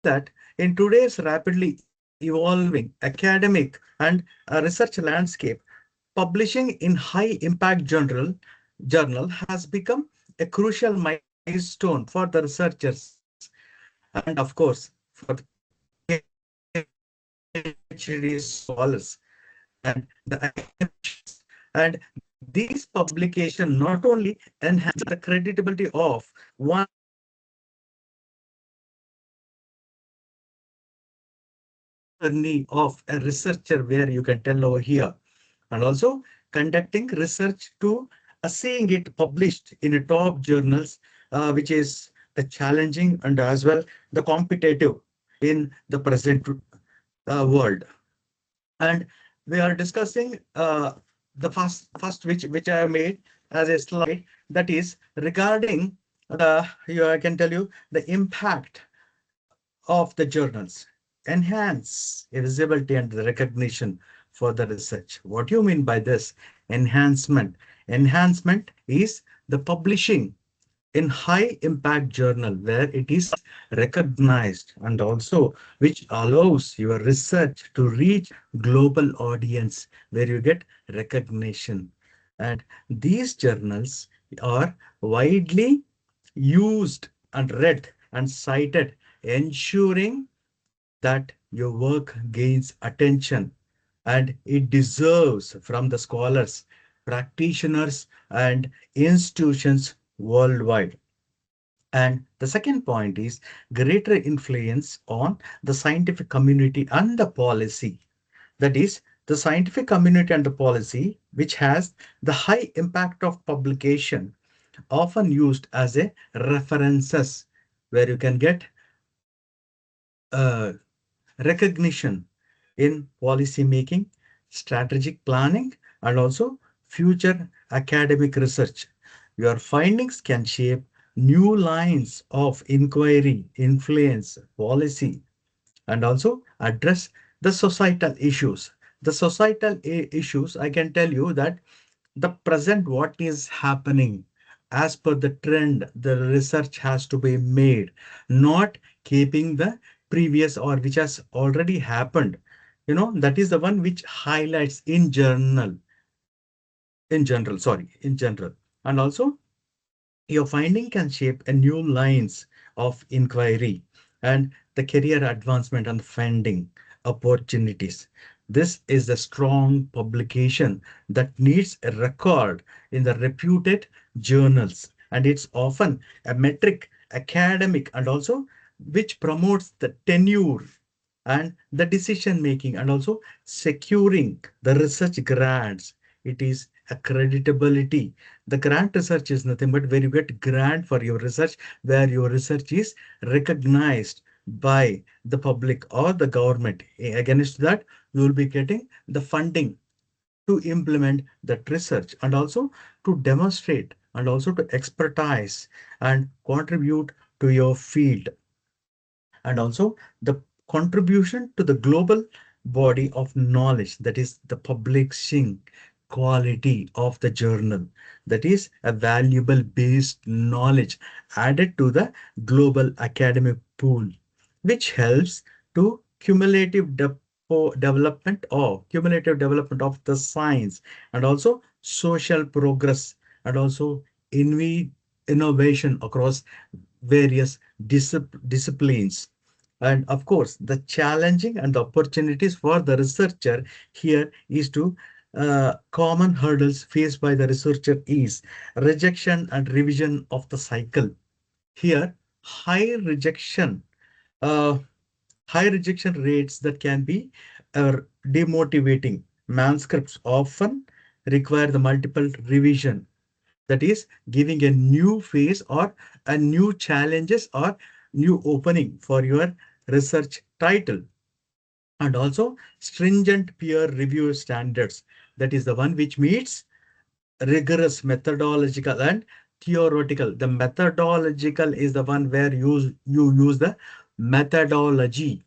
that in today's rapidly evolving academic and research landscape, publishing in high impact journal has become a crucial milestone for the researchers and of course for the PhD scholars and the academicians. And these publications not only enhance the credibility of one's research, but also shapes journey of a researcher where you can tell over here and also conducting research to seeing it published in a top journals, which is the challenging and as well the competitive in the present world. And we are discussing the first which I have made as a slide, that is regarding I can tell you the impact of the journals enhance visibility and the recognition for the research. What do you mean by this enhancement? Enhancement is the publishing in high impact journal where it is recognized and also which allows your research to reach global audience where you get recognition. And these journals are widely used and read and cited, ensuring that your work gains attention and it deserves from the scholars, practitioners, and institutions worldwide. And the second point is greater influence on the scientific community and the policy. That is, the scientific community and the policy, which has the high impact of publication, often used as a references where you can get uh, recognition in policy making, strategic planning, and also future academic research. Your findings can shape new lines of inquiry, influence policy, and also address the societal issues. The societal issues, I can tell you that the present what is happening as per the trend, the research has to be made, not keeping the previous or which has already happened. That is the one which highlights in general. And also your finding can shape a new lines of inquiry and the career advancement and funding opportunities. This is a strong publication that needs a record in the reputed journals, and it's often a metric, academic, and also which promotes the tenure and the decision making and also securing the research grants. It is a creditability. The grant research is nothing but where you get grant for your research, where your research is recognized by the public or the government. Against that, you will be getting the funding to implement that research and also to demonstrate and also to expertise and contribute to your field. And also the contribution to the global body of knowledge, that is the publishing quality of the journal, that is a valuable based knowledge added to the global academic pool, which helps to cumulative development of the science and also social progress and also innovation across various disciplines. And of course, the challenging and the opportunities for the researcher here is to common hurdles faced by the researcher is rejection and revision of the cycle. Here, high rejection, uh, high rejection rates that can be demotivating. Manuscripts often require the multiple revision, that is giving a new phase or a new challenges or new opening for your research title. And also stringent peer review standards, that is the one which meets rigorous methodological and theoretical. The methodological is the one where you use the methodology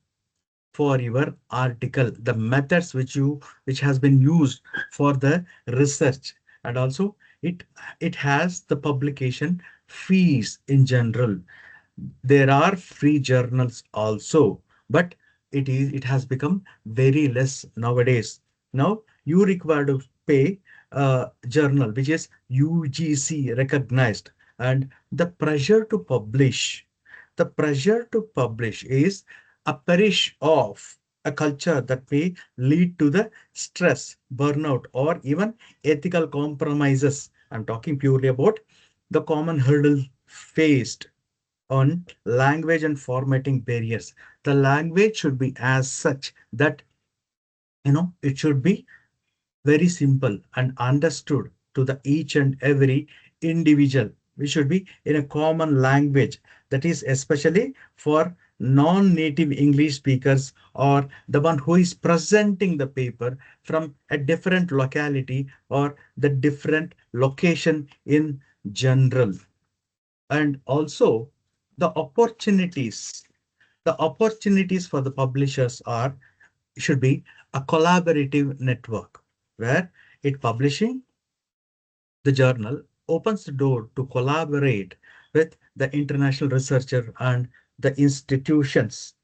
for your article, the methods which has been used for the research. And also it it has the publication fees in general. There are free journals also, but it has become very less nowadays. Now you require to pay a journal which is UGC recognized, and the pressure to publish is a perish of a culture that may lead to the stress, burnout, or even ethical compromises. I'm talking purely about the common hurdle faced on language and formatting barriers. The language should be as such that it should be very simple and understood to the each and every individual. We should be in a common language that is especially for non-native English speakers or the one who is presenting the paper from a different locality or the different location in general. And also the opportunities for the publishers are should be a collaborative network where it publishing the journal opens the door to collaborate with the international researcher and the institutions.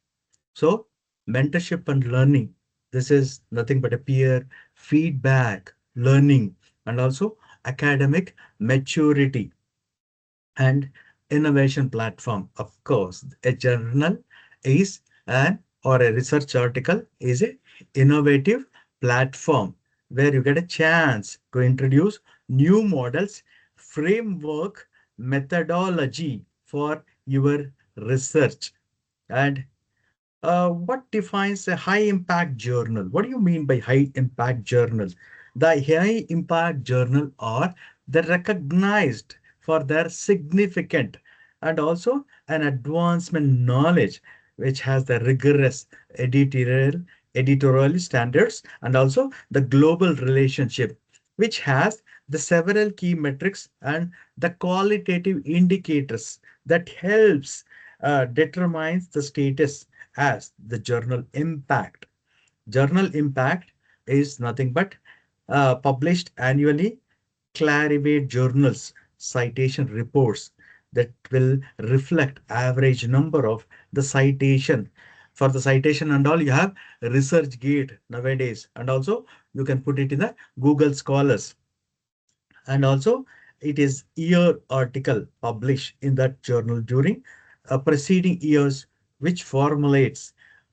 So mentorship and learning, this is nothing but a peer feedback learning, and also academic maturity and innovation platform. Of course, a journal is an or a research article is a innovative platform where you get a chance to introduce new models, framework, methodology for your research. And what defines a high impact journal? What do you mean by high impact journal? The high impact journal are the recognized for their significant and also an advancement knowledge which has the rigorous editorial standards and also the global relationship which has the several key metrics and the qualitative indicators that helps determines the status as the journal impact. Journal impact is nothing but published annually, clarivate journals, citation reports that will reflect average number of the citation. For the citation and all, you have ResearchGate nowadays, and also you can put it in the Google Scholars. And also it is year article published in that journal during preceding years, which formulates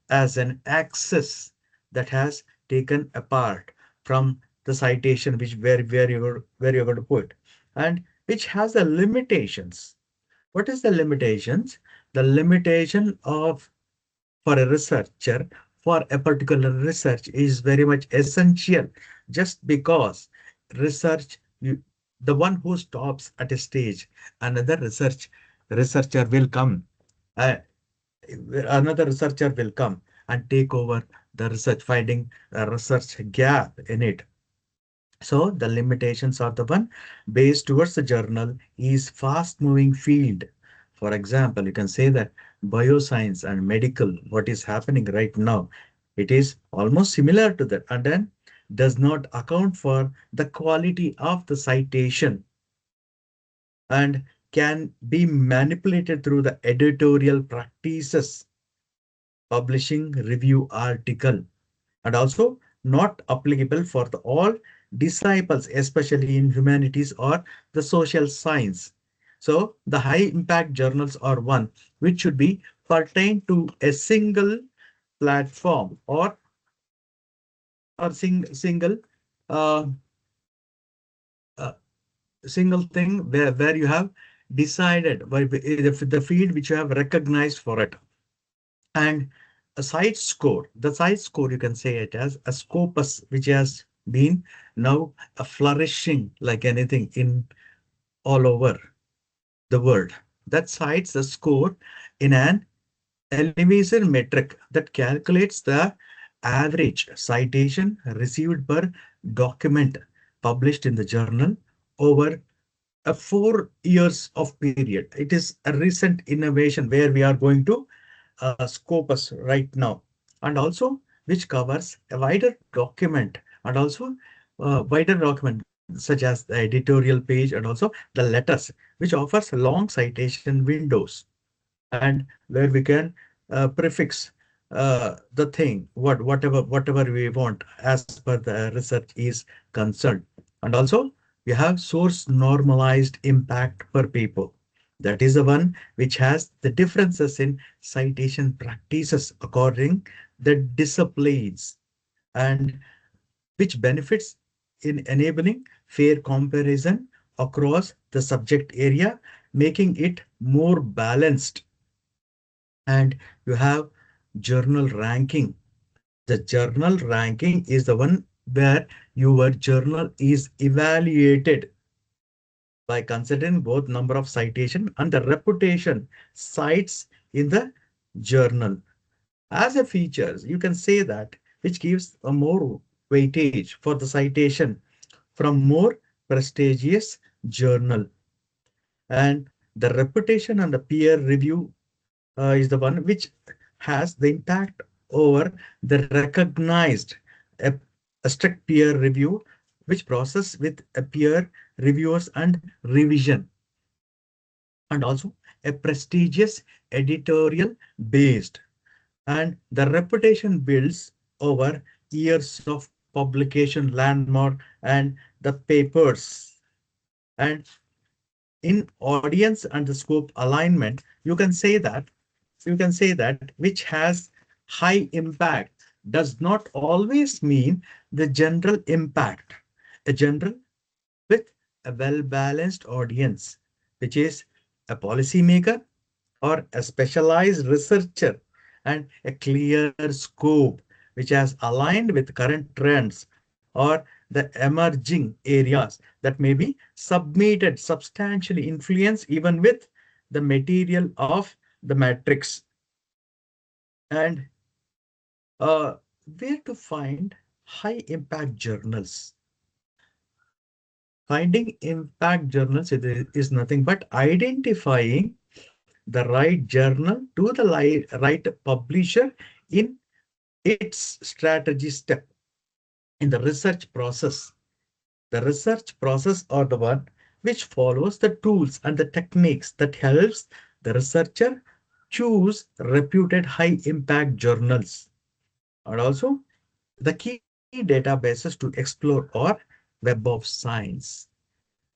as an access that has taken apart from the citation which where you're going to put, and which has the limitations. What is the limitations? The limitation of for a researcher for a particular research is very much essential, just because research the one who stops at a stage, another researcher will come, uh, another researcher will come and take over the research, finding a research gap in it. So the limitations are the one based towards the journal is fast moving field. For example, you can say that bioscience and medical, what is happening right now, it is almost similar to that, and then does not account for the quality of the citation and can be manipulated through the editorial practices, publishing review article, and also not applicable for the all disciples, especially in humanities or the social science. So the high impact journals are one which should be pertain to a single platform or single uh, uh, single thing where you have decided by the field which you have recognized for it. And a site score, the site score, you can say it as a scopus, which has been now a flourishing like anything in all over the world. That cites the score in an elevation metric that calculates the average citation received per document published in the journal over a 4 years of period. It is a recent innovation where we are going to Scopus right now, and also which covers a wider document and also wider document such as the editorial page and also the letters, which offers long citation windows. and where we can prefix the thing, whatever we want as per the research is concerned. And also we have source normalized impact per paper. That is the one which has the differences in citation practices according the disciplines, and which benefits in enabling fair comparison across the subject area, making it more balanced. And you have journal ranking. The journal ranking is the one where your journal is evaluated by considering both number of citation and the reputation cites in the journal. As a features, you can say that which gives a more weightage for the citation from more prestigious journal. And the reputation and the peer review is the one which has the impact over the recognized a, a strict peer review, which process with a peer reviewers and revision, and also a prestigious editorial based, and the reputation builds over years of publication landmark and the papers. And in audience and the scope alignment, you can say that which has high impact does not always mean the general impact. A general with a well-balanced audience, which is a policymaker or a specialized researcher, and a clear scope which has aligned with current trends or the emerging areas that may be submitted substantially influence even with the material of the matrix. And where to find high impact journals? Finding impact journals is nothing but identifying the right journal to the right publisher in its strategy step in the research process. The research process are the one which follows the tools and the techniques that helps the researcher choose reputed high impact journals. And also the key databases to explore are Web of Science.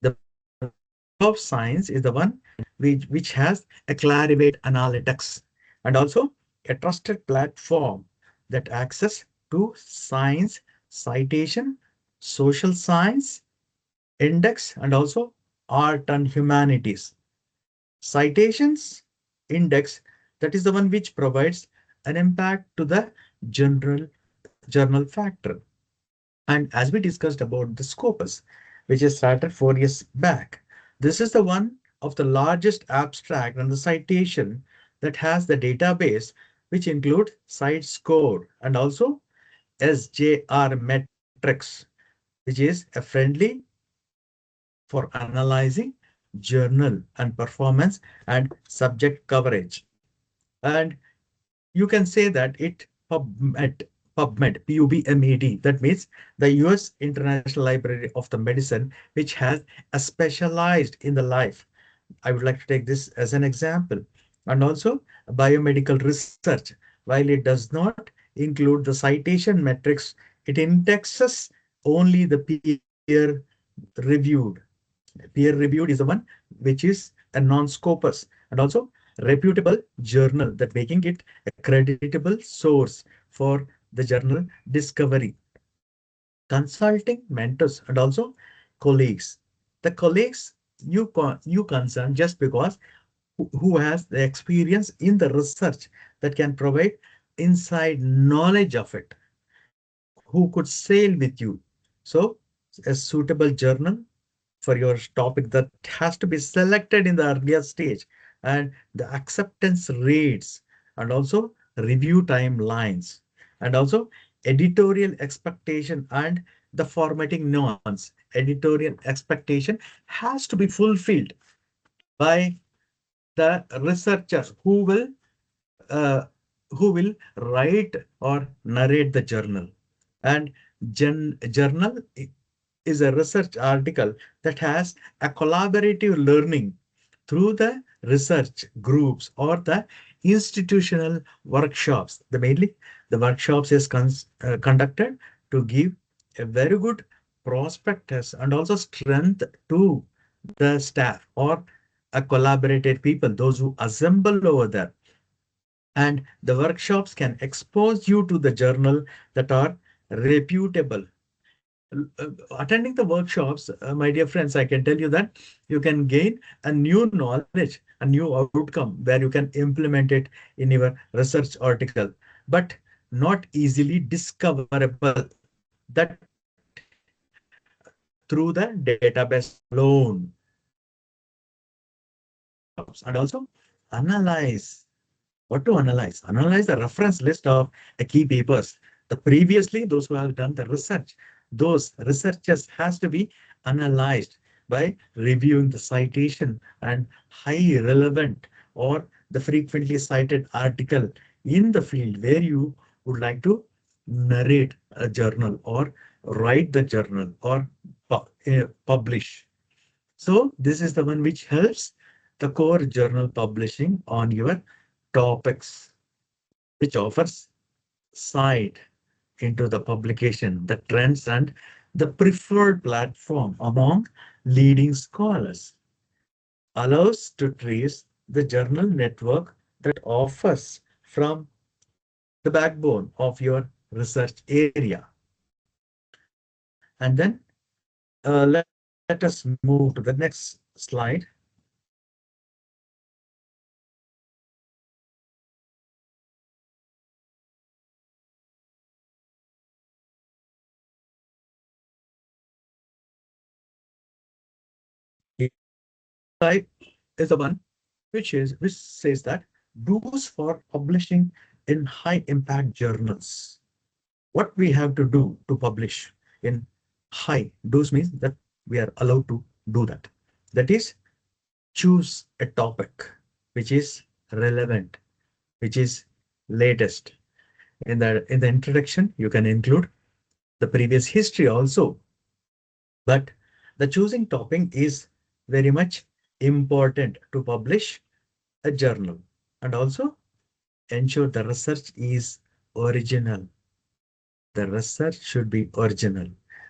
The Web of Science is the one which has a Clarivate Analytics, and also a trusted platform that access to science, citation, social science, index, and also art and humanities. Citations index, that is the one which provides an impact to the general journal factor. And as we discussed about the Scopus, which is started 4 years back, this is the one of the largest abstract and the citation that has the database, which include CiteScore and also SJR metrics, which is a friendly for analyzing journal and performance and subject coverage. And you can say that it PUBMED, that means the US International Library of the Medicine, which has a specialized in the life. I would like to take this as an example. And also biomedical research, while it does not include the citation metrics, it indexes only the reviewed. Peer reviewed is the one which is a non-scopus, and also reputable journal, that making it a creditable source for the journal discovery. Consulting mentors and also colleagues. The colleagues you concern just because who has the experience in the research that can provide inside knowledge of it, who could sail with you. So a suitable journal for your topic that has to be selected in the earlier stage, and the acceptance rates, and also review timelines, and also editorial expectation and the formatting norms. Editorial expectation has to be fulfilled by the researcher uh, who will write or narrate the journal. And journal is a research article that has a collaborative learning through the research groups or the institutional workshops. The workshops is conducted to give a very good prospectus and also strength to the staff or a collaborated people, those who assemble over there. And the workshops can expose you to the journal that are reputable. Attending the workshops, my dear friends, I can tell you that you can gain a new knowledge, a new outcome where you can implement it in your research article, but not easily discoverable that through the database alone. And also analyze. What to analyze? Analyze the reference list of key papers. The previously, those who have done the research, those researchers has to be analyzed by reviewing the citation and high relevant or the frequently cited article in the field where you would like to narrate a journal or write the journal or publish. So this is the one which helps the core journal publishing on your topics, which offers sight into the publication, the trends, and the preferred platform among leading scholars, allows to trace the journal network that offers from the backbone of your research area. And then let us move to the next slide. Type is the one which says that do's for publishing in high impact journals. What we have to do to publish in high do's means that we are allowed to do that. That is, choose a topic which is relevant, which is latest. In the introduction, you can include the previous history also, but the choosing topic is very much important to publish a journal, and also ensure the research is original. The research should be original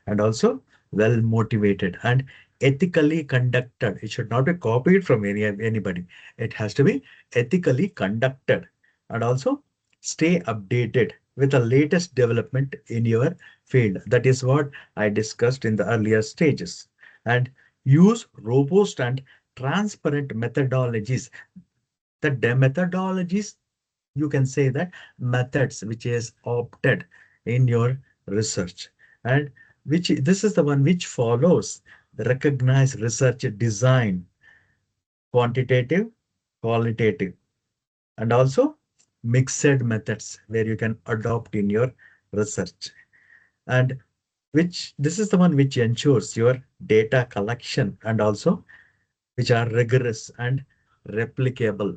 and also well motivated and ethically conducted. It should not be copied from anybody. It has to be ethically conducted, and also stay updated with the latest development in your field. That is what I discussed in the earlier stages. And use robust and transparent methodologies. The methodologies, you can say that methods which is opted in your research, and which this is the one which follows the recognized research design, quantitative, qualitative, and also mixed methods where you can adopt in your research, and which this is the one which ensures your data collection and also which are rigorous and replicable.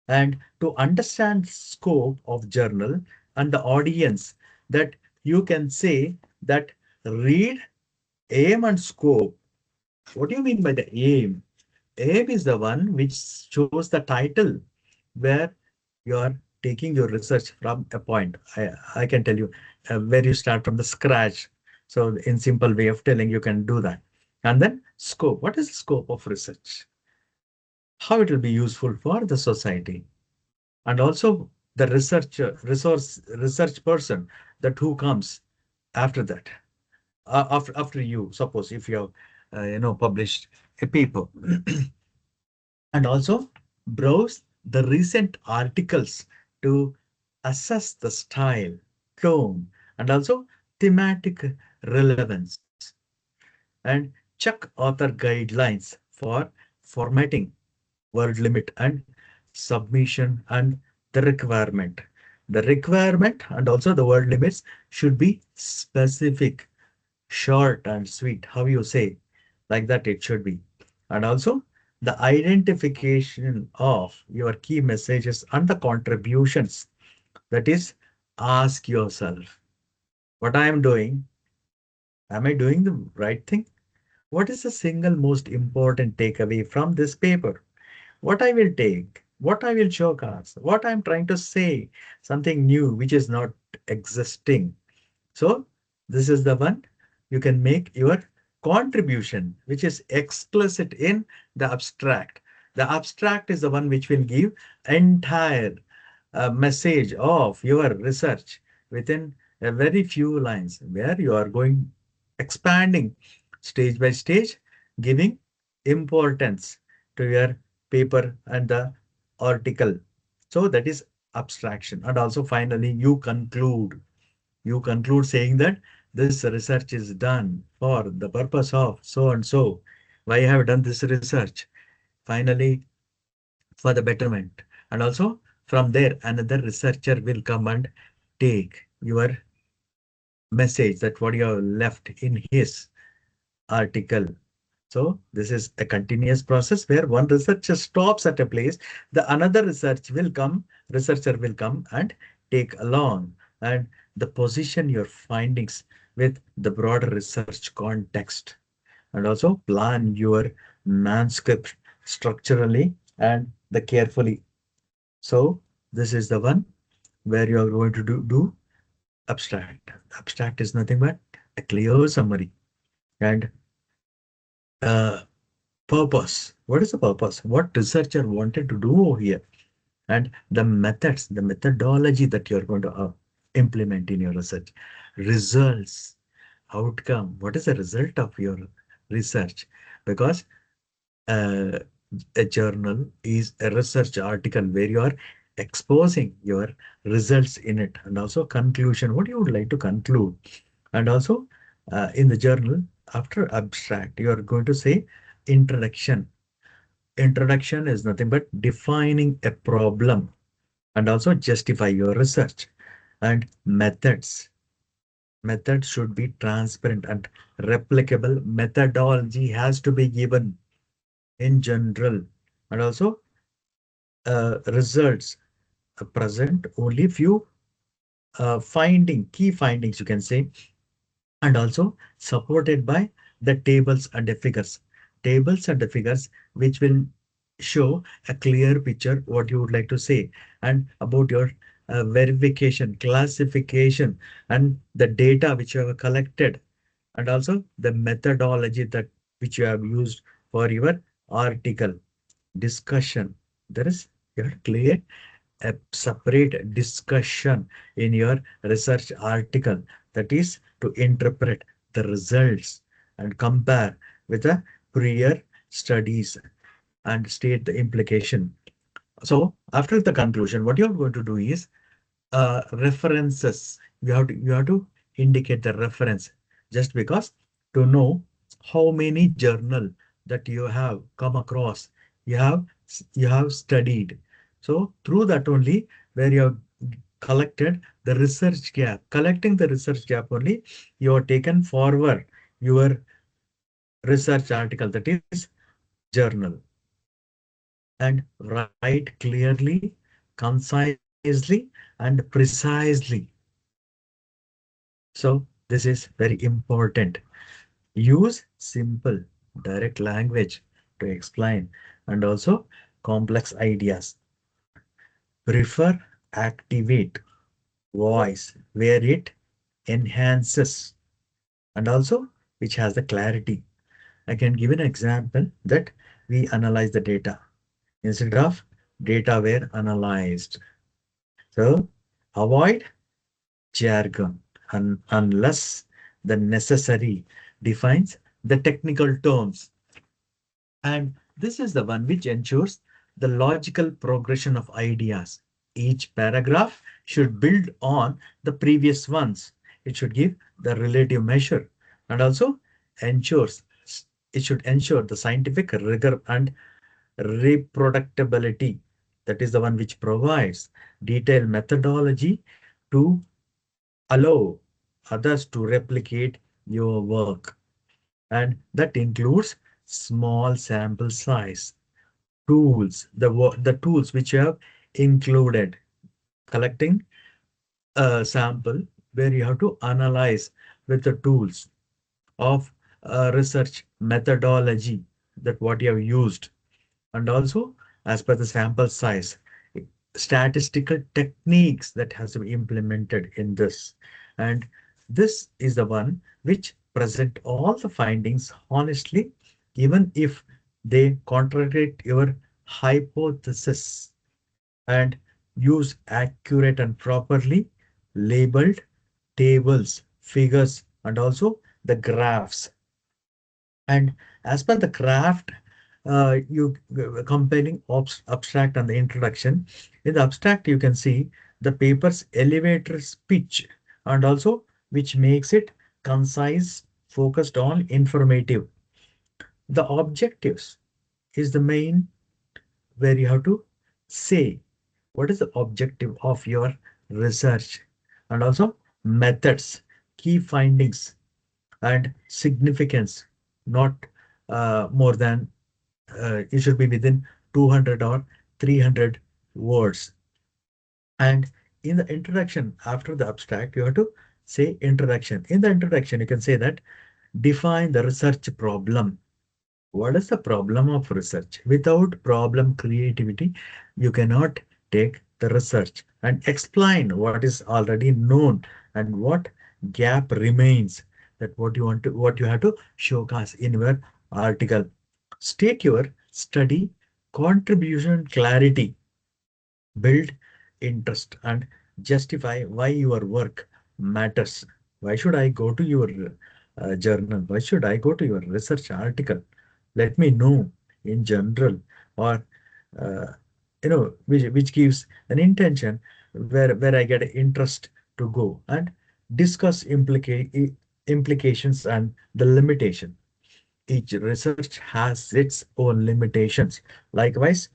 And to understand scope of journal and the audience, that you can say that read aim and scope. What do you mean by the aim? Aim is the one which shows the title where you are taking your research from a point. I can tell you where you start from the scratch. So in simple way of telling, you can do that. And then scope. What is the scope of research? How it will be useful for the society? And also the research person that who comes after that, after you, suppose if you have published a paper. And also browse the recent articles to assess the style, tone, and also thematic relevance, and check author guidelines for formatting, word limit, and submission, and the requirement. The requirement and also the word limits should be specific, short and sweet, how you say, like that it should be. And also the identification of your key messages and the contributions. That is, ask yourself, what I am doing, am I doing the right thing? What is the single most important takeaway from this paper? what I will take, what I will showcase, what I'm trying to say, something new which is not existing. So this is the one you can make your contribution, which is explicit in the abstract. The abstract is the one which will give entire message of your research within a very few lines, where you are going expanding stage by stage, giving importance to your paper and the article. So that is abstraction. And also finally you conclude saying that this research is done for the purpose of so and so. Why I have done this research? Finally, for the betterment. And also from there, another researcher will come and take your message, that what you have left in his article. So this is a continuous process where one researcher stops at a place, the another researcher will come and take along and the position your findings with the broader research context, and also plan your manuscript structurally and the carefully. So this is the one where you are going to do abstract. Abstract is nothing but a clear summary and uh, purpose. What is the purpose? What researcher wanted to do over here? And the methods, the methodology that you're going to implement in your research. Results, outcome. What is the result of your research? Because uh, a journal is a research article where you are exposing your results in it, and also conclusion, what you would like to conclude. And also in the journal, after abstract, you are going to say introduction. Introduction is nothing but defining a problem and also justify your research. And methods. Methods should be transparent and replicable. Methodology has to be given in general. And also results present only few key findings, you can say, and also supported by the tables and the figures. Tables and the figures which will show a clear picture what you would like to say and about your verification, classification, and the data which you have collected, and also the methodology that which you have used for your article discussion. There is your clear a separate discussion in your research article, that is to interpret the results and compare with the prior studies and state the implication. So after the conclusion, what you're going to do is references. You have to indicate the reference, just because to know how many journal that you have come across, you have studied. So through that only, where you have collected the research gap, collecting the research gap only, you have taken forward your research article, that is journal, and write clearly, concisely, and precisely. So this is very important. Use simple, direct language to explain, and also complex ideas. Prefer activate voice where it enhances, and also which has the clarity. I can give an example that we analyze the data instead of data were analyzed. So avoid jargon unless the necessary defines the technical terms. And this is the one which ensures the logical progression of ideas. Each paragraph should build on the previous ones. It should give the relative measure, and also ensures it should ensure the scientific rigor and reproducibility. That is the one which provides detailed methodology to allow others to replicate your work. And that includes small sample size, tools, the tools which you have included, collecting a sample where you have to analyze with the tools of research methodology, that what you have used, and also as per the sample size, statistical techniques that has to be implemented in this. And this is the one which present all the findings honestly, even if they contradict your hypothesis, and use accurate and properly labeled tables, figures, and also the graphs. And as per the craft, you combining abstract and the introduction. In the abstract, you can see the paper's elevator speech, and also which makes it concise, focused on informative. The objectives is the main where you have to say what is the objective of your research, and also methods, key findings, and significance, not more than it should be within 200 or 300 words. And in the introduction, after the abstract, you have to say introduction. In the introduction, you can say that define the research problem. What is the problem of research? Without problem creativity, you cannot take the research, and explain what is already known and what gap remains. That what you want to, what you have to showcase in your article. State your study contribution clarity, build interest, and justify why your work matters. Why should I go to your journal? Why should I go to your research article? Let me know in general, or uh, which gives an intention where I get interest to go and discuss implications and the limitation. Each research has its own limitations. Likewise,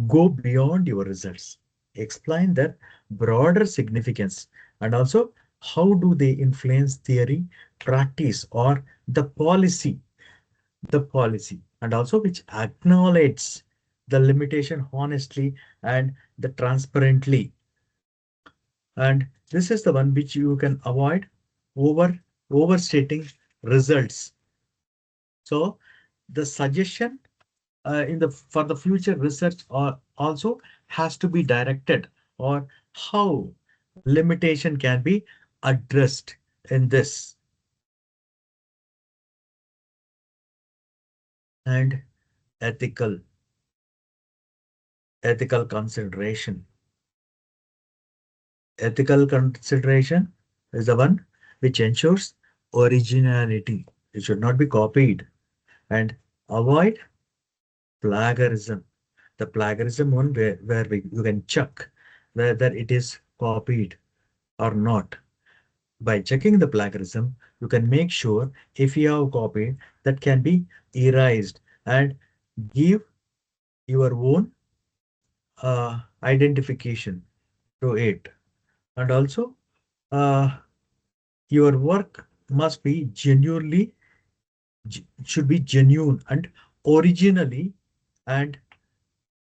go beyond your results. Explain their broader significance, and also how do they influence theory, practice, or the policy, and also which acknowledges the limitation honestly and the transparently. And this is the one which you can avoid over overstating results. So the suggestion in the for the future research also has to be directed, or how limitation can be addressed in this. And ethical ethical consideration. Ethical consideration is the one which ensures originality. It should not be copied, and avoid plagiarism. The plagiarism one where you can check whether it is copied or not. By checking the plagiarism, you can make sure if you have copied, that can be erased, and give your own identification to it. And also, uh, your work must be should be genuine and originally, and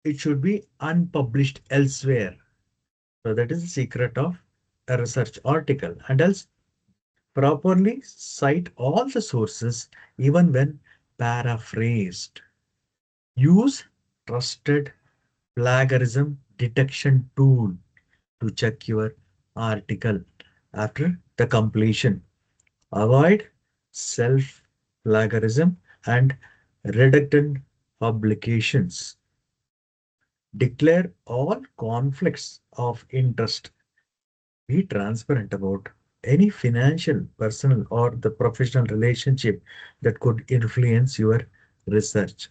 it should be unpublished elsewhere. So that is the secret of a research article. And else, properly cite all the sources even when paraphrased. Use trusted plagiarism detection tool to check your article after the completion. Avoid self plagiarism and redundant publications. Declare all conflicts of interest. Be transparent about any financial, personal, or the professional relationship that could influence your research.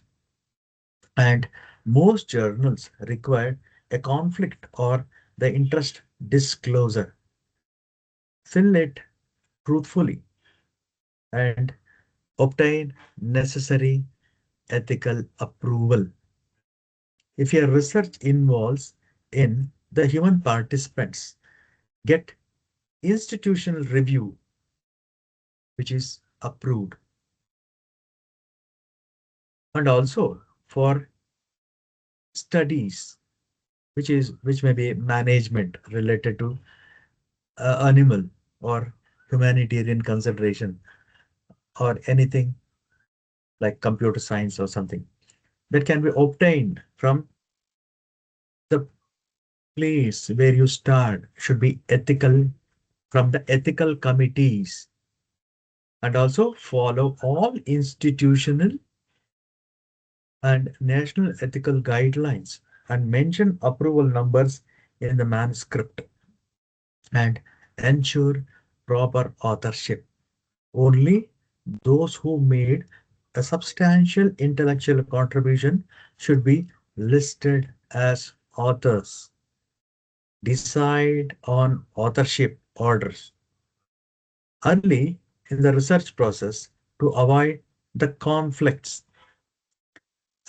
And most journals require a conflict or the interest disclosure. Fill it truthfully and obtain necessary ethical approval. If your research involves in the human participants, get institutional review, which is approved. And also for studies, which may be management related to animal or humanitarian consideration, or anything like computer science or something that can be obtained from place where you start should be ethical from the ethical committees, and also follow all institutional and national ethical guidelines and mention approval numbers in the manuscript and ensure proper authorship. Only those who made a substantial intellectual contribution should be listed as authors. Decide on authorship orders early in the research process to avoid the conflicts,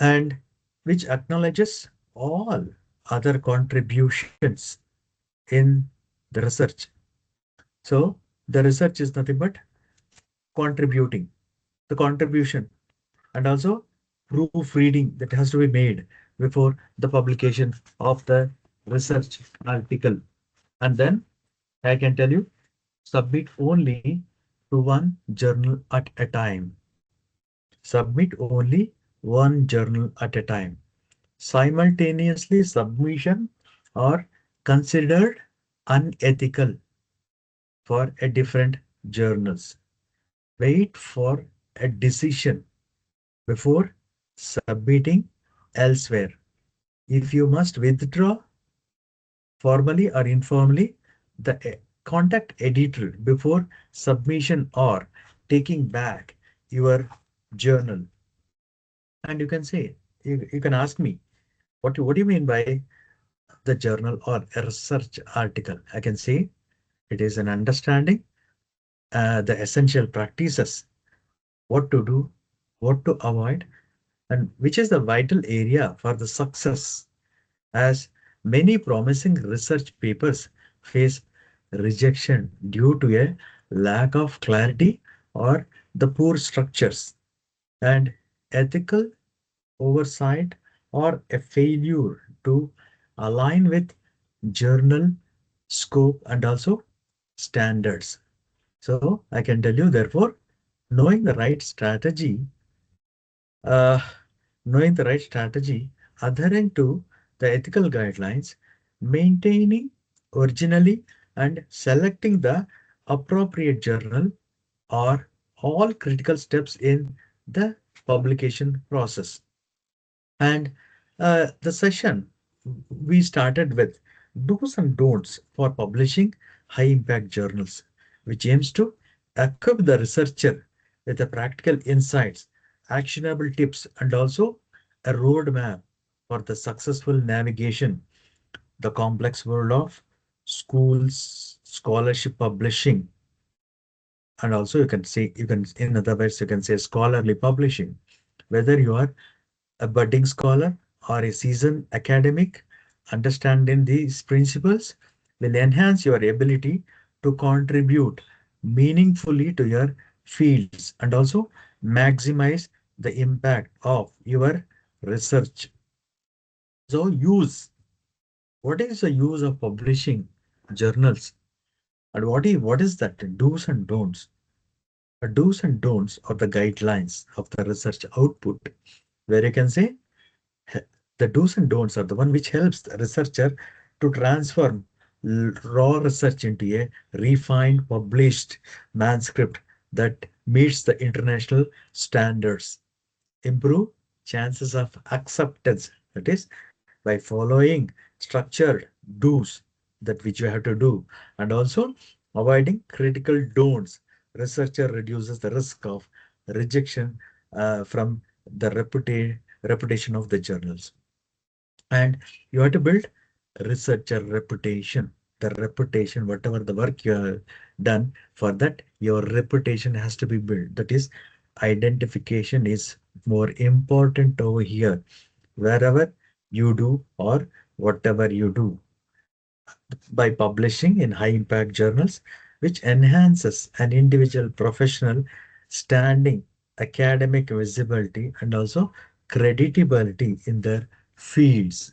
and which acknowledges all other contributions in the research. So the research is nothing but contributing, the contribution, and also proofreading that has to be made before the publication of the research article. And then I can tell you, submit only to one journal at a time. Submit only one journal at a time. Simultaneously submission are considered unethical for a different journals. Wait for a decision before submitting elsewhere. If you must withdraw formally or informally, the contact editor before submission or taking back your journal. And you can say, you can ask me, what do you mean by the journal or a research article? I can say it is an understanding the essential practices, what to do, what to avoid, and which is the vital area for the success, as many promising research papers face rejection due to a lack of clarity or the poor structures and ethical oversight, or a failure to align with journal scope and also standards. So I can tell you, therefore, knowing the right strategy, uh, knowing the right strategy, adhering to the ethical guidelines, maintaining originally and selecting the appropriate journal are all critical steps in the publication process. And the session we started with do's and don'ts for publishing high impact journals, which aims to equip the researcher with the practical insights, actionable tips, and also a roadmap for the successful navigation the complex world of schools scholarship publishing. And also you can say, you can, in other words, you can say scholarly publishing, whether you are a budding scholar or a seasoned academic. Understanding these principles will enhance your ability to contribute meaningfully to your fields and also maximize the impact of your research. So use, what is the use of publishing journals, and what is that do's and don'ts? The do's and don'ts are the guidelines of the research output, where you can say the do's and don'ts are the one which helps the researcher to transform raw research into a refined, published manuscript that meets the international standards. Improve chances of acceptance. That is, by following structured do's, that which you have to do, and also avoiding critical don'ts. Researcher reduces the risk of rejection from the reputation of the journals. And you have to build researcher reputation, the reputation, whatever the work you have done, for that your reputation has to be built. That is, identification is more important over here, wherever you do or whatever you do, by publishing in high impact journals, which enhances an individual professional standing, academic visibility, and also creditability in their fields.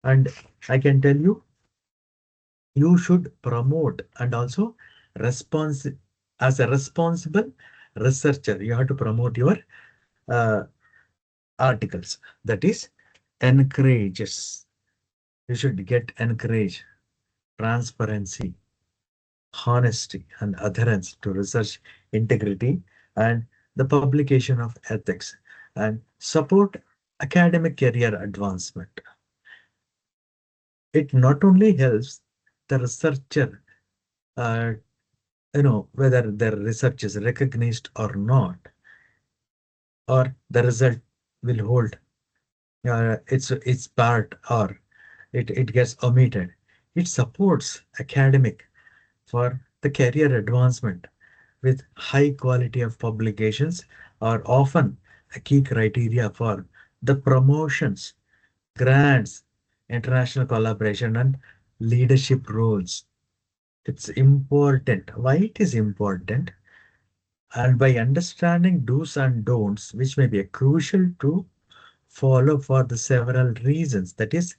And I can tell you, you should promote and also response, as a responsible researcher, you have to promote your uh, articles. That is, encourages You should get encourage transparency, honesty, and adherence to research integrity and the publication of ethics and support academic career advancement. It not only helps the researcher, uh, whether their research is recognized or not, or the result will hold its part or it gets omitted. It supports academic for the career advancement with high quality of publications are often a key criteria for the promotions, grants, international collaboration, and leadership roles. It's important. Why it is important? And by understanding do's and don'ts, which may be a crucial to follow for the several reasons. That is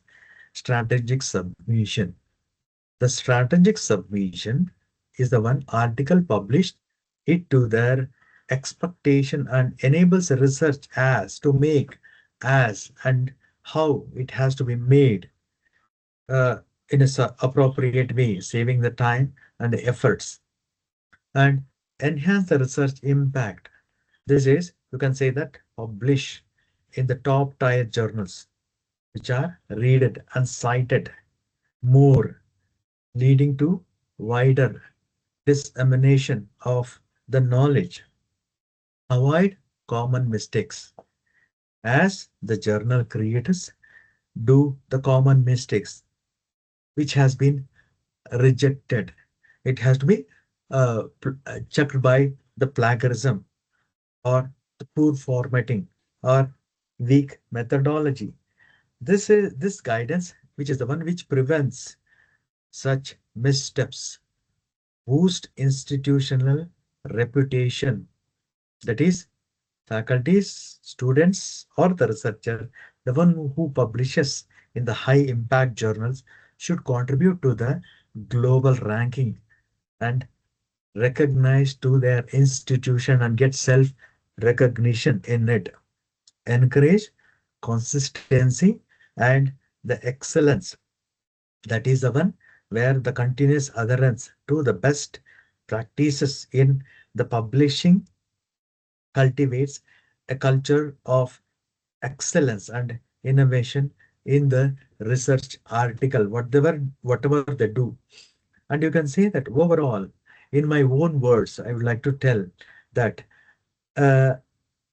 strategic submission. The strategic submission is the one article published it to their expectation and enables research as to make as and how it has to be made uh, in a appropriate way, saving the time and the efforts and enhance the research impact. This is, you can say that publish in the top tier journals, which are read and cited more, leading to wider dissemination of the knowledge. Avoid common mistakes. As the journal creators do the common mistakes, which has been rejected. It has to be checked by the plagiarism or the poor formatting or weak methodology. This guidance, which is the one which prevents such missteps, boost institutional reputation. That is, faculties, students, or the researcher, the one who publishes in the high impact journals should contribute to the global ranking and recognize to their institution and get self recognition in it. Encourage consistency and the excellence. That is the one where the continuous adherence to the best practices in the publishing cultivates a culture of excellence and innovation in the research article, whatever they do. And you can say that overall, in my own words, I would like to tell that uh,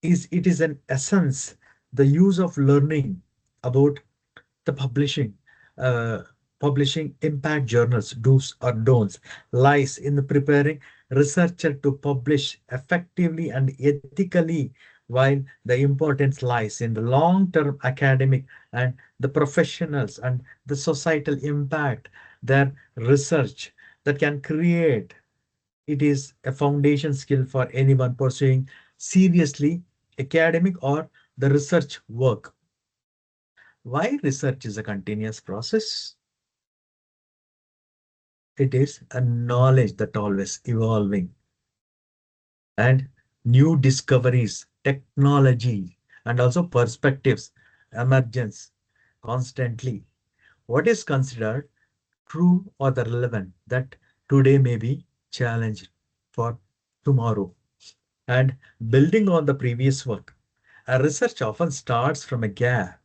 is it is an essence the use of learning about the uh, publishing impact journals, do's or don'ts, lies in the preparing researcher to publish effectively and ethically, while the importance lies in the long-term academic and the professionals and the societal impact their research that can create. It is a foundation skill for anyone pursuing seriously academic or the research work. Why research is a continuous process? It is a knowledge that always evolving and new discoveries, technology, and also perspectives emergence constantly. What is considered true or the relevant that today may be challenged for tomorrow. And building on the previous work, a research often starts from a gap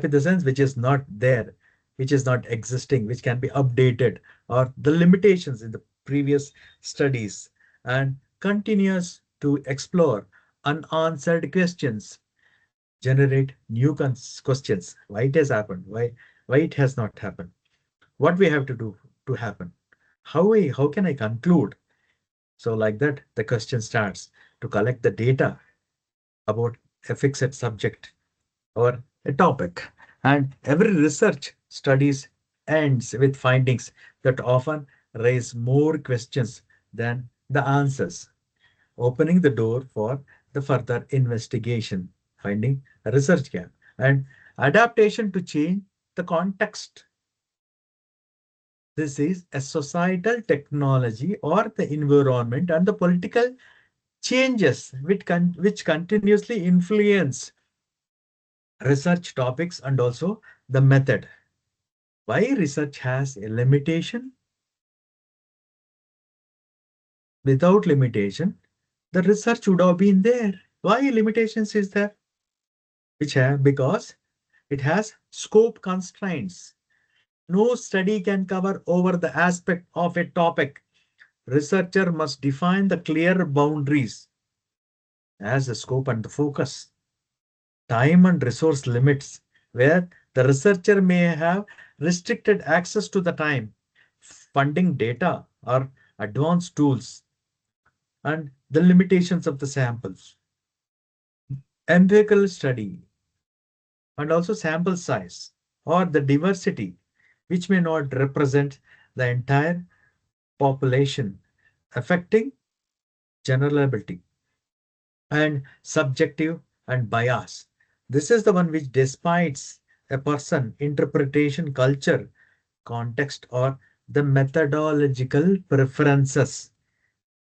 in the sense which is not there, which is not existing, which can be updated, or the limitations in the previous studies, and continues to explore unanswered questions, generate new questions. Why it has happened? Why it has not happened? What we have to do to happen? How can I conclude? So like that, the question starts to collect the data about a fixed subject or a topic. And every research studies ends with findings that often raise more questions than the answers, opening the door for the further investigation, finding a research gap, and adaptation to change the context. This is a societal technology or the environment and the political changes which continuously influence research topics and also the method. Why research has a limitation? Without limitation, the research would have been there. Why limitations is there? Which have because it has scope constraints. No study can cover over the aspect of a topic. Researcher must define the clear boundaries as the scope and the focus. Time and resource limits, where the researcher may have restricted access to the time, funding data, or advanced tools, and the limitations of the samples. Empirical study and also sample size or the diversity, which may not represent the entire population, affecting generalizability and subjective and bias. This is the one which, despite a person interpretation, culture, context, or the methodological preferences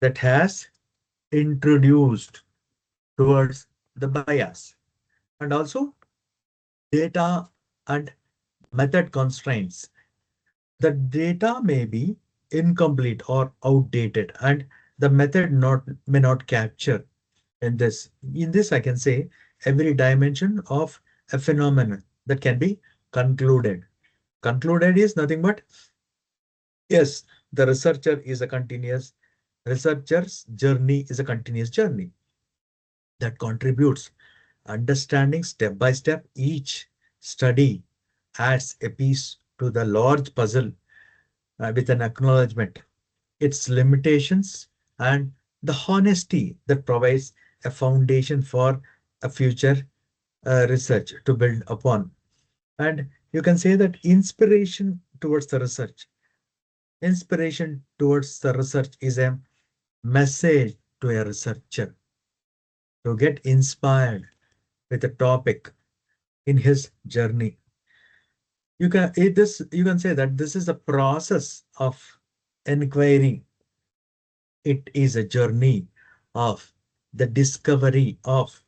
that has introduced towards the bias, and also data and method constraints. The data may be incomplete or outdated, and the method may not capture in this I can say every dimension of a phenomenon that can be concluded. Concluded is nothing but yes, the researcher's journey is a continuous journey that contributes understanding step by step. Each study adds a piece to the large puzzle with an acknowledgement its limitations and the honesty that provides a foundation for a future research to build upon. And you can say that inspiration towards the research is a message to a researcher to get inspired with a topic in his journey. You can say that this is a process of inquiry. It is a journey of the discovery of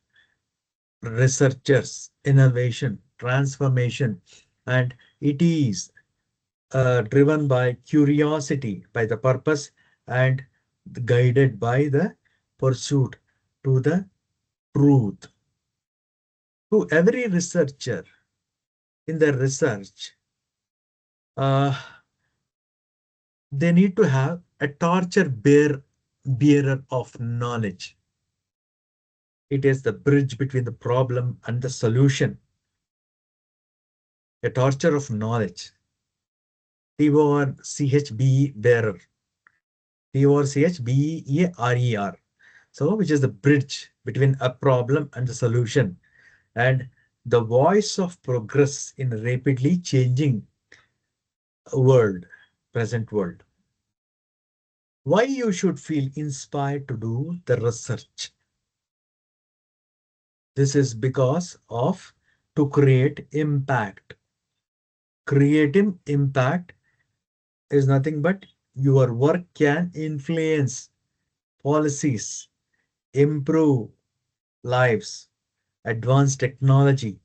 researchers, innovation, transformation, and it is driven by curiosity, by the purpose, and guided by the pursuit to the truth. To every researcher in their research, uh, they need to have a bearer of knowledge. It is the bridge between the problem and the solution, a torture of knowledge. TORCHBE bearer. TORCHBEARER. So, which is the bridge between a problem and the solution, and the voice of progress in a rapidly changing world, present world. Why you should feel inspired to do the research? This is because of to create impact. Creating impact is nothing but your work can influence policies, improve lives, advance technology,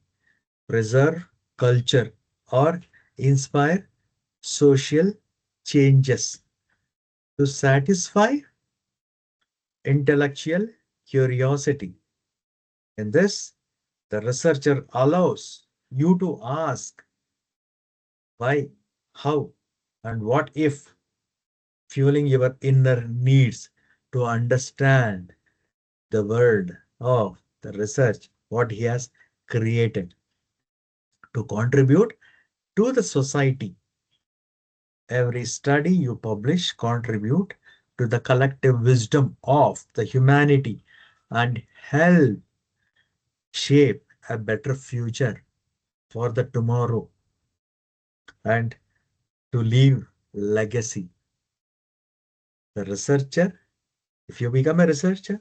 preserve culture, or inspire social changes. To satisfy intellectual curiosity. In this, the researcher allows you to ask why, how, and what if, fueling your inner needs to understand the world of the research, what he has created to contribute to the society. Every study you publish contribute to the collective wisdom of the humanity and help shape a better future for the tomorrow and to leave legacy. The researcher, if you become a researcher,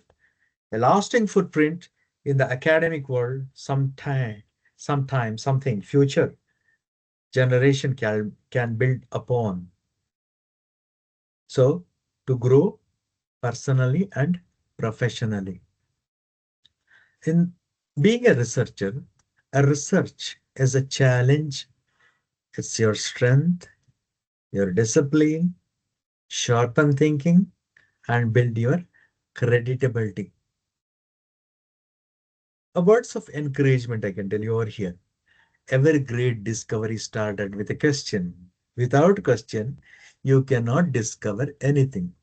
a lasting footprint in the academic world, something future generation can build upon. So to grow personally and professionally. In being a researcher, a research is a challenge It's your strength, your discipline, sharpen thinking, and build your creditability. A words of encouragement I can tell you over here. Every great discovery started with a question. Without question, you cannot discover anything,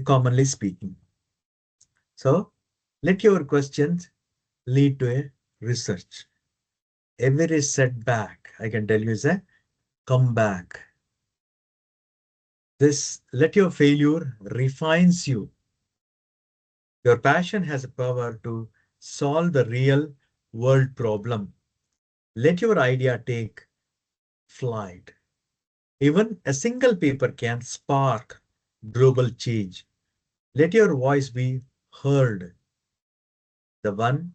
commonly speaking. So let your questions lead to a research. Every setback, I can tell you, is a comeback. This let your failure refines you. Your passion has a power to solve the real world problem. Let your idea take flight. Even a single paper can spark global change. Let your voice be heard. The one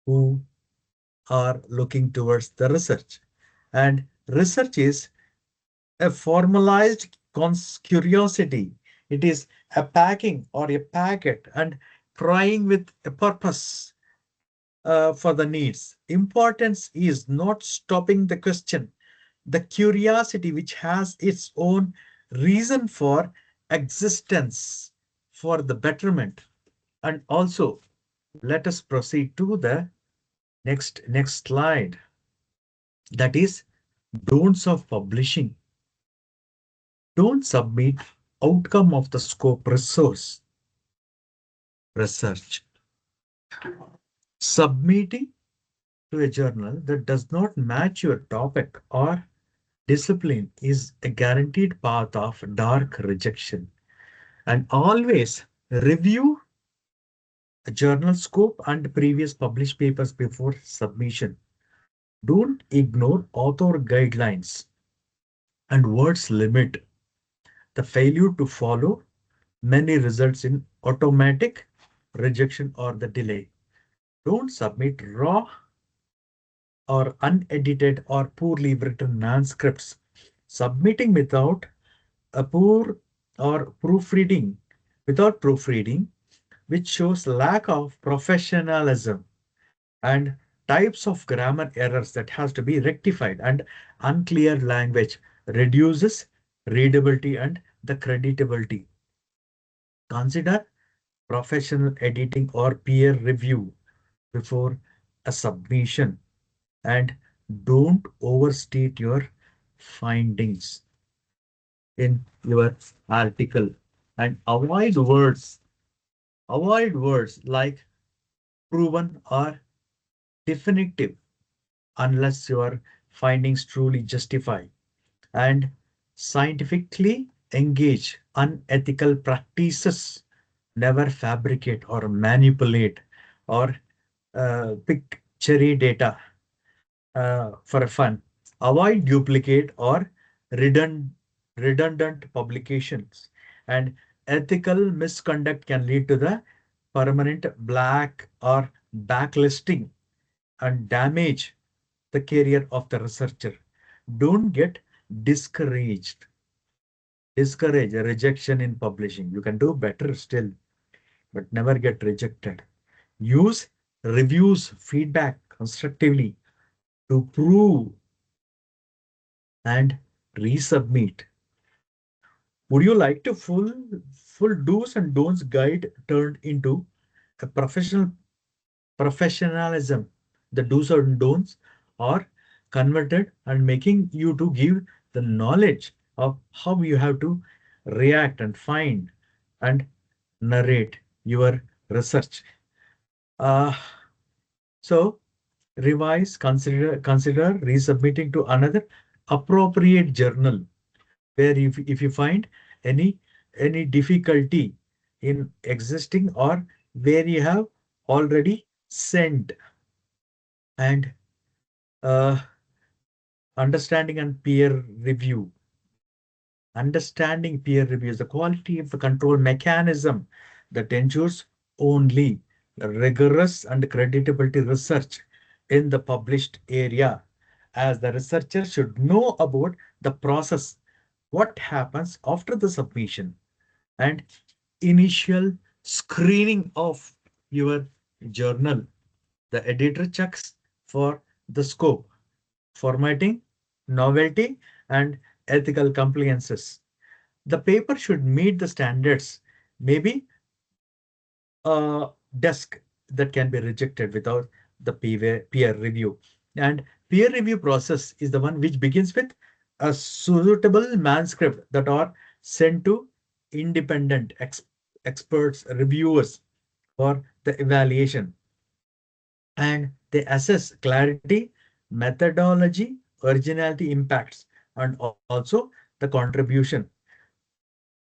who are looking towards the research. And research is a formalized curiosity. It is a packing or a packet and trying with a purpose for the needs. Importance is not stopping the question, the curiosity which has its own reason for existence for the betterment. And also, let us proceed to the next slide. That is don'ts of publishing. Don't submit outcome of the scope resource research. Submitting to a journal that does not match your topic or discipline is a guaranteed path of dark rejection. And always review a journal scope and previous published papers before submission. Don't ignore author guidelines and words limit. The failure to follow many results in automatic rejection or the delay. Don't submit raw or unedited or poorly written manuscripts. Submitting without a poor or proofreading, without proofreading, which shows lack of professionalism and types of grammar errors that has to be rectified, and unclear language reduces readability and the creditability. Consider professional editing or peer review before a submission, and don't overstate your findings in your article, and avoid words like proven or definitive unless your findings truly justify, and scientifically engage unethical practices. Never fabricate or manipulate or pick cherry data for fun. Avoid duplicate or redundant, redundant publications. And ethical misconduct can lead to the permanent black or backlisting and damage the career of the researcher. Don't get discouraged. Discourage a rejection in publishing. You can do better still, but never get rejected. Use reviews, feedback constructively to prove and resubmit. Would you like to full do's and don'ts guide turned into a professionalism? The do's and don'ts are converted and making you to give the knowledge of how you have to react and find and narrate your research. Uh, so revise, consider resubmitting to another appropriate journal where if you find any any difficulty in existing or where you have already sent, and uh, understanding and peer review. Understanding peer review is the quality of the control mechanism that ensures only rigorous and creditability research in the published area, as the researcher should know about the process, what happens after the submission, and initial screening of your journal. The editor checks for the scope, formatting, novelty, and ethical compliances. The paper should meet the standards, maybe a desk that can be rejected without the peer review. And peer review process is the one which begins with a suitable manuscript that are sent to independent experts, reviewers for the evaluation. And they assess clarity, methodology, originality impacts, and also the contribution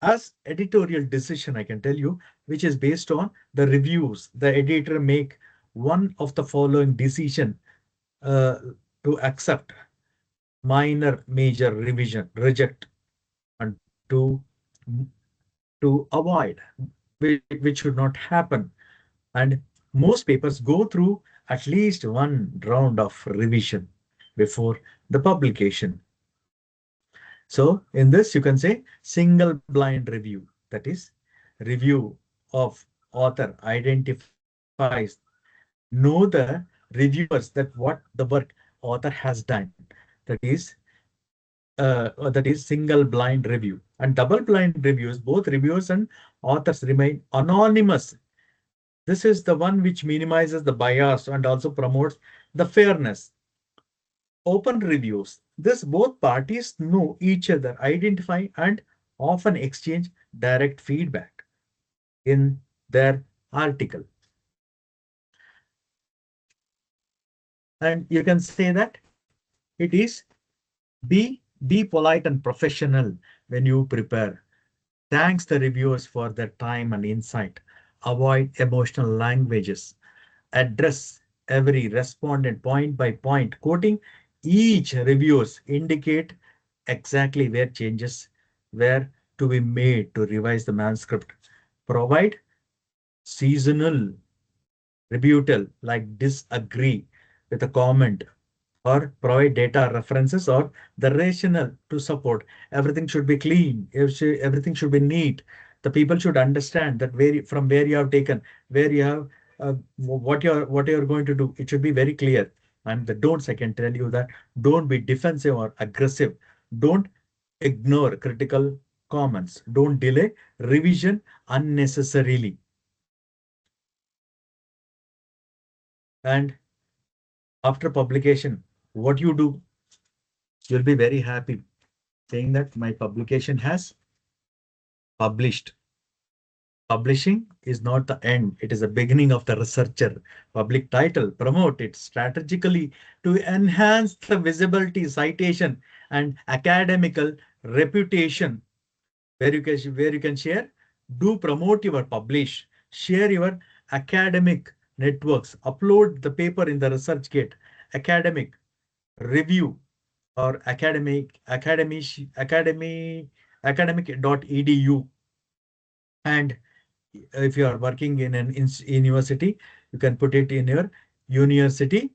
as editorial decision, I can tell you, which is based on the reviews. The editor make one of the following decision uh, to accept, minor, major revision, reject, and to avoid, which should not happen. And most papers go through at least one round of revision before the publication. So in this, you can say single blind review. That is, review of author identifies, know the reviewers that what the work author has done. That is single blind review. And double blind reviews, both reviewers and authors remain anonymous. This is the one which minimizes the bias and also promotes the fairness. Open reviews. This both parties know each other, identify and often exchange direct feedback in their article. And you can say that it is be polite and professional when you prepare. Thanks the reviewers for their time and insight. Avoid emotional languages. Address every respondent point by point. Quoting each reviews indicate exactly where changes were to be made to revise the manuscript. Provide seasonal rebuttal like disagree with a comment or provide data references or the rationale to support. Everything should be clean. Everything should be neat. The people should understand that from where you have taken, where you have what you're going to do. It should be very clear. And the don'ts, I can tell you that don't be defensive or aggressive. Don't ignore critical comments. Don't delay revision unnecessarily. And after publication, what you do, you'll be very happy saying that my publication has published. Publishing is not the end, it is the beginning of the researcher. Public title, promote it strategically to enhance the visibility, citation, and academical reputation. Where you can share, do promote your publish, share your academic networks, upload the paper in the ResearchGate, academic review or academic.edu. And if you are working in an university, you can put it in your university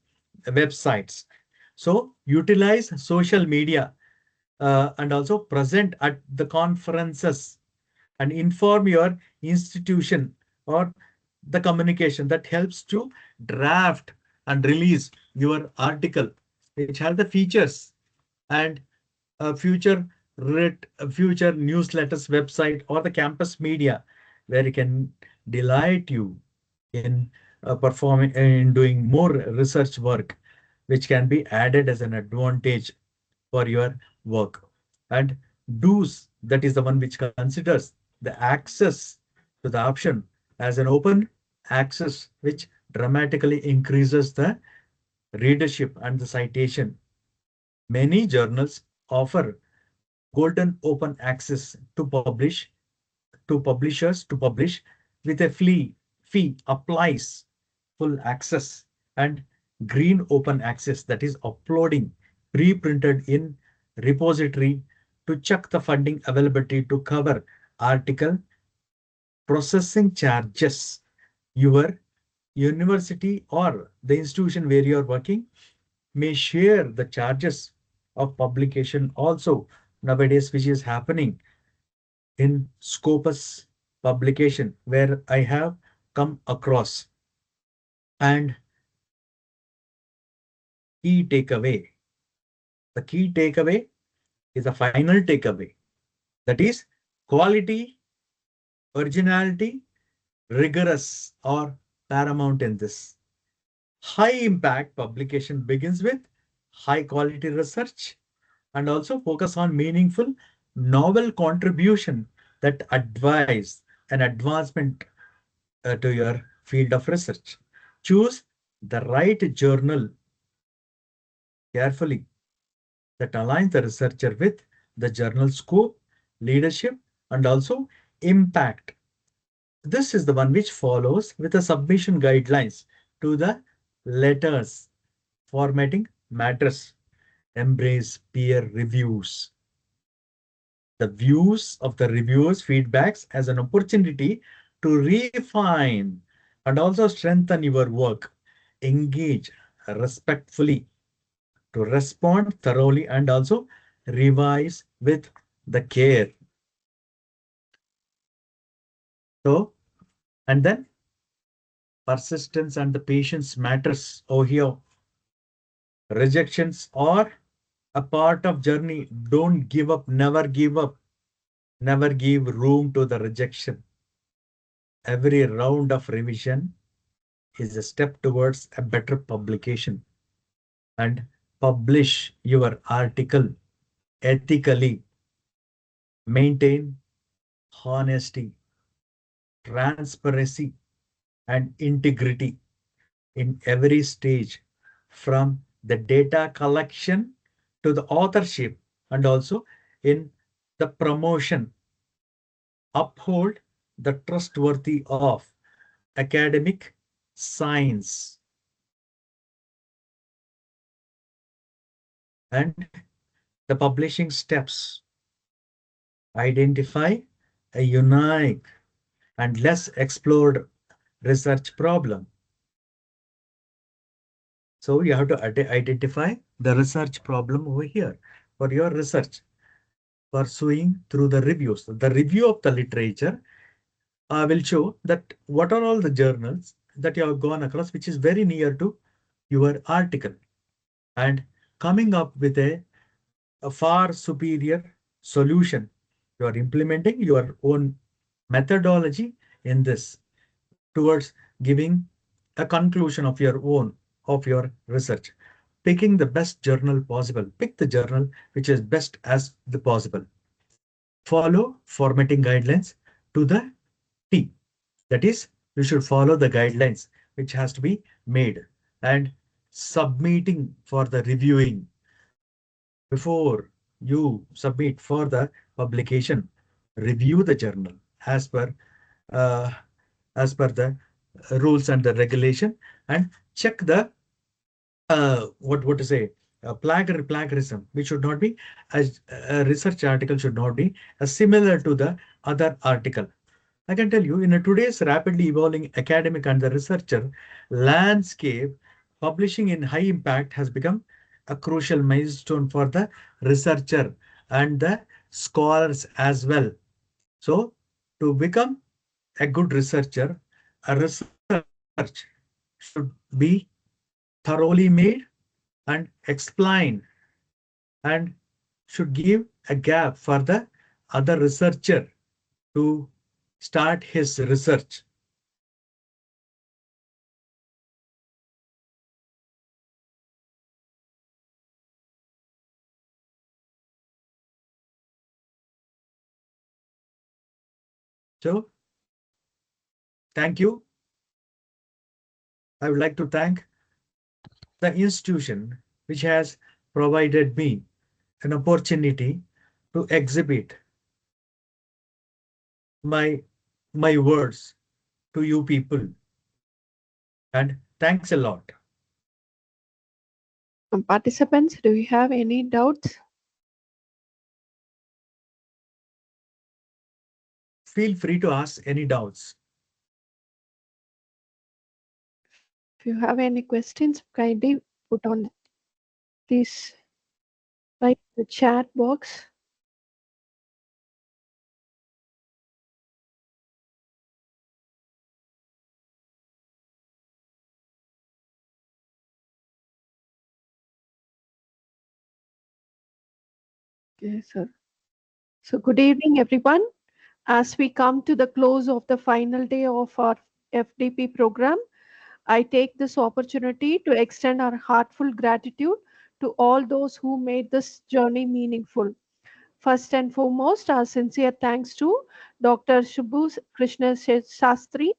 websites. So utilize social media and also present at the conferences and inform your institution or the communication that helps to draft and release your article, which have the features and future future newsletters website or the campus media where you can delight you in performing in doing more research work, which can be added as an advantage for your work. And do's, that is the one which considers the access to the option as an open access, which dramatically increases the readership and the citation. Many journals offer golden open access to publishers to publish with a fee applies full access, and green open access, that is uploading pre-printed in repository to check the funding availability to cover article processing charges. Your university or the institution where you are working may share the charges of publication also nowadays, which is happening in Scopus publication where I have come across. And key takeaway, The key takeaway is the final takeaway. That is quality, originality, rigorous or paramount in this. High impact publication begins with high quality research and also focus on meaningful novel contribution that advise an advancement to your field of research. Choose the right journal carefully that aligns the researcher with the journal scope, leadership, and also impact. This is the one which follows with the submission guidelines to the letters. Formatting matters. Embrace peer reviews. The views of the reviewers' feedbacks as an opportunity to refine and also strengthen your work. Engage respectfully, to respond thoroughly and also revise with the care. So, and then persistence and the patience matters over here. Rejections are a part of journey. Don't give up, never give up. Never give room to the rejection. Every round of revision is a step towards a better publication. And publish your article ethically. Maintain honesty, transparency, and integrity in every stage, from the data collection to the authorship and also in the promotion. Uphold the trustworthy of academic science. And the publishing steps: identify a unique and less explored research problem. So you have to identify the research problem over here for your research. Pursuing through the reviews. The review of the literature will show that what are all the journals that you have gone across, which is very near to your article, and coming up with a far superior solution. You are implementing your own methodology in this towards giving a conclusion of your own of your research. Picking the best journal possible. Pick the journal which is best as the possible. Follow formatting guidelines to the T. That is, you should follow the guidelines which has to be made, and submitting for the reviewing. Before you submit for the publication, review the journal as per uh, the rules and the regulation, and check the what to say, plagiarism, which should not be as a research article should not be similar to the other article. I can tell you, in a today's rapidly evolving academic and the researcher landscape, publishing in high impact has become a crucial milestone for the researcher and the scholars as well. So, to become a good researcher, a research should be thoroughly made and explained, and should give a gap for the other researcher to start his research. So thank you. I would like to thank the institution which has provided me an opportunity to exhibit my my words to you people. And thanks a lot. Participants, do you have any doubts? Feel free to ask any doubts. If you have any questions, kindly put on this right the chat box. Okay, sir. So good evening, everyone. As we come to the close of the final day of our FDP program, I take this opportunity to extend our heartful gratitude to all those who made this journey meaningful. First and foremost, our sincere thanks to Dr. Shubhu Krishna Shastri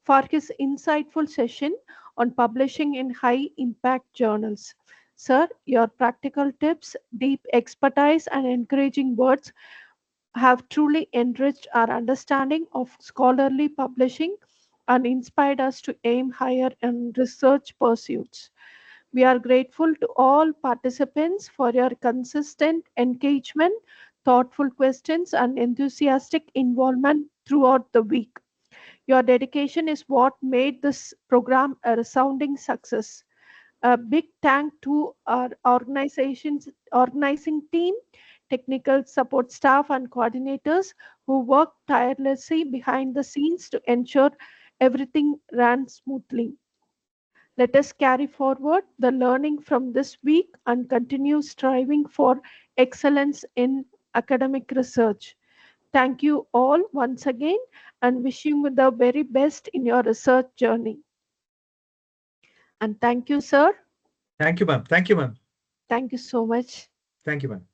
for his insightful session on publishing in high impact journals. Sir, your practical tips, deep expertise, and encouraging words have truly enriched our understanding of scholarly publishing and inspired us to aim higher in research pursuits. We are grateful to all participants for your consistent engagement, thoughtful questions, and enthusiastic involvement throughout the week. Your dedication is what made this program a resounding success. A big thank to our organization's organizing team, technical support staff, and coordinators who work tirelessly behind the scenes to ensure everything ran smoothly. Let us carry forward the learning from this week and continue striving for excellence in academic research. Thank you all once again and wishing you the very best in your research journey. And thank you, sir. Thank you, ma'am. Thank you, ma'am. Thank you so much. Thank you, ma'am.